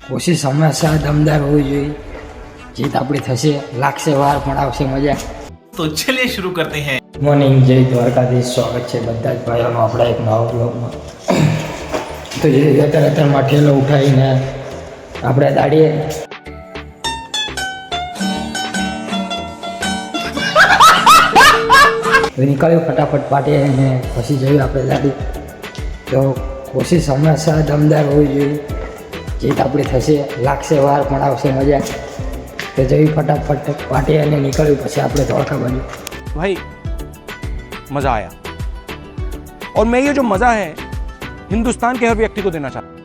કોશિશ હંમેશા દમદાર હોવી જોઈએ. જીત આપણી થશે, લાગશે વાર પણ આવશે મજા. તો ચલિए शुरू करते हैं. મોર્નિંગ, જય દ્વારકાધીશ. સ્વાગત છે બધા જ ભાઈઓનો આપણા એક નવા બ્લોગમાં. તો જે અત્યારમાં ઠેલો ઉઠાવીને આપણે દાડીએ નીકળ્યું ફટાફટ પાટીએ અને પછી જોયું આપણે દાડી. તો કોશિશ હંમેશા દમદાર હોવી જોઈએ. જીત આપણી થશે, લાગશે વાર પણ આવશે મજા. તો જોયું ફટાફટ પાટીએ અને નીકળ્યું પછી આપણે ધોળકા બાજુ. भाई मजा आया और मैं ये जो मजा है हिंदुस्तान के हर व्यक्ति को देना चाहता हूँ.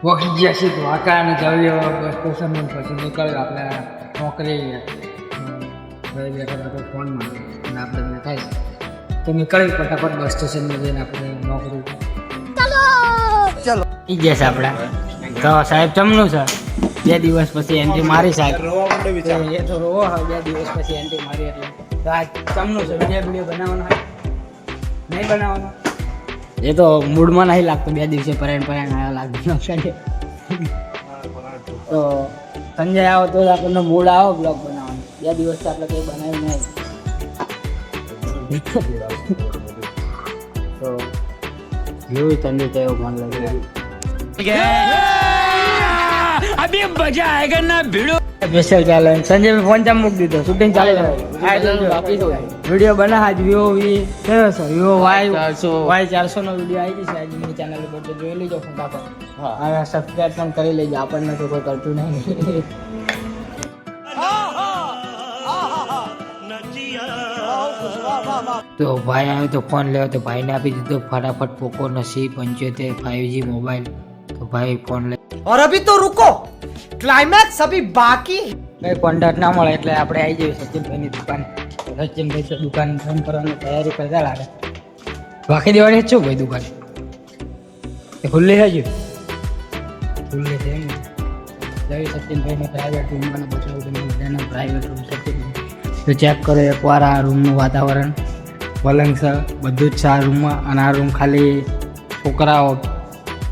વખત ગયા છે દ્વારકા અને જવ્યો બસ સ્ટેશન પછી નીકળ્યો આપણે નોકરી ભાઈ બેઠા તો ફોનમાં અને આપણે બેઠા છે તો નીકળ્યું ફટાફટ બસ સ્ટેશનમાં જઈને આપણે નોકરી ચલો એ જશે આપણા તો સાહેબ ચમનું છે 2 દિવસ પછી એન્ટ્રી મારી સાહેબ એ તો રોવો હવે 2 દિવસ પછી એન્ટ્રી મારી એટલે તો આ ચમનું છે વિડીયો બનાવવાનો નહીં બનાવવાનો એ તો મૂડમાં નહીં લાગતું 2 દિવસે પરાયણ આવ્યા લાગતું છે તો સંજય આવો તો આપણને મૂડ આવો બ્લોગ બનાવવાનો 2 દિવસથી આપણે કંઈ બનાવ્યું નહીં તો જોયું સંજય તો એવું મન લાગ્યું અભી મજા આયેગા ના ભીડો સ્પેશિયલ ચાલે સંજય મેં ફોન ચામ મૂકી દીધો શૂટિંગ ચાલે વિડીયો બના આજ વિવો કયો છે વિવો Y400 નો વિડીયો આવી જશે આજ મારી ચેનલ ઉપર તો જોઈ લેજો ફટાફટ. હા સબસ્ક્રાઇબ પણ કરી લેજો, આપણને તો કોઈ કરતું નહીં. તો ભાઈ આવ્યો તો ફોન લેવો તો ભાઈને આપી દીધો ફટાફટ પોકો C75 5G મોબાઈલ. તો ભાઈ ફોન લે और अभी तो रुको, क्लाइमैक्स अभी बाकी. કઈ કોન્ટેક્ટ ના મળે એટલે આપણે આવી જઈએ સચિનભાઈની દુકાન. સચિનભાઈ તો દુકાન બંધ કરવાની તૈયારી કરતા લાગે. વાંકી દેવાની જ છું ભાઈ દુકાન એ ખુલ્લી છે હજુ ખુલ્લી છે એમ જઈ સચિનભાઈને પ્રાઇવેટ રૂમમાં બતાવું તમને બધાને પ્રાઇવેટ રૂમ સચિનભાઈ તો ચેક કરો એકવાર આ રૂમનું વાતાવરણ. પલંગ છે બધું જ છે આ રૂમમાં અને આ રૂમ ખાલી છોકરાઓ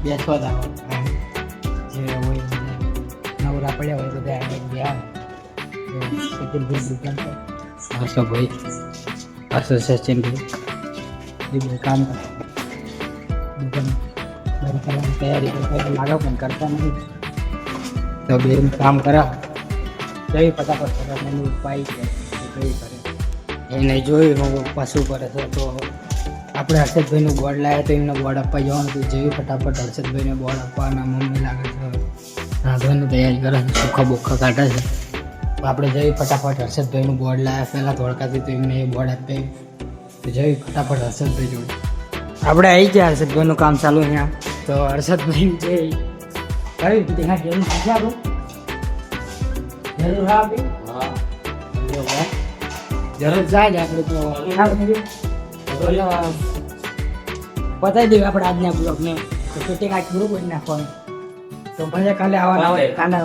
બેસવા જ આવે જે હોય નવરા પડ્યા હોય બધા ગયા સચિનભાઈ દુકાન પર હસો ભાઈ હસો સચિનભાઈ એ કામ કરે દુકાન બંધ કરવાની તૈયારી કરતા લાગે પણ કરતા નથી તો બે કામ કરાવ જઈ ફટાફટ કરવાનું ઉપાય છે કઈ કરે એને જોયું હું પાછું કરે છે તો આપણે હર્ષદભાઈનું બોર્ડ લાવ્યા તો એમને બોર્ડ આપવા જવાનું હતું. જેવી ફટાફટ હર્ષદભાઈને બોર્ડ આપવાના મમ્મી લાગે છે રાંધવાની તૈયારી કરે છે, સુખા બોખા કાઢે છે. તો આપણે જઈ ફટાફટ હર્ષદભાઈનું બોર્ડ લાવ્યા પહેલાં ધોળકાથી તો એમને એ બોર્ડ આપે તો જઈ ફટાફટ હર્ષદભાઈ જોડે આપણે આવી ગયા. હર્ષદભાઈનું કામ ચાલુ અહીંયા તો હર્ષદભાઈ જે કયું ત્યાં જરૂર છે આપણું જરૂર હા આપી જરૂર જાય જ આપણે તો પતાવી દઈએ આપણે આજના બ્લોગને તો ફિટિંગ આજ પૂરું કરી નાખવાનું તો ભલે કાલે આવવાના કાંડા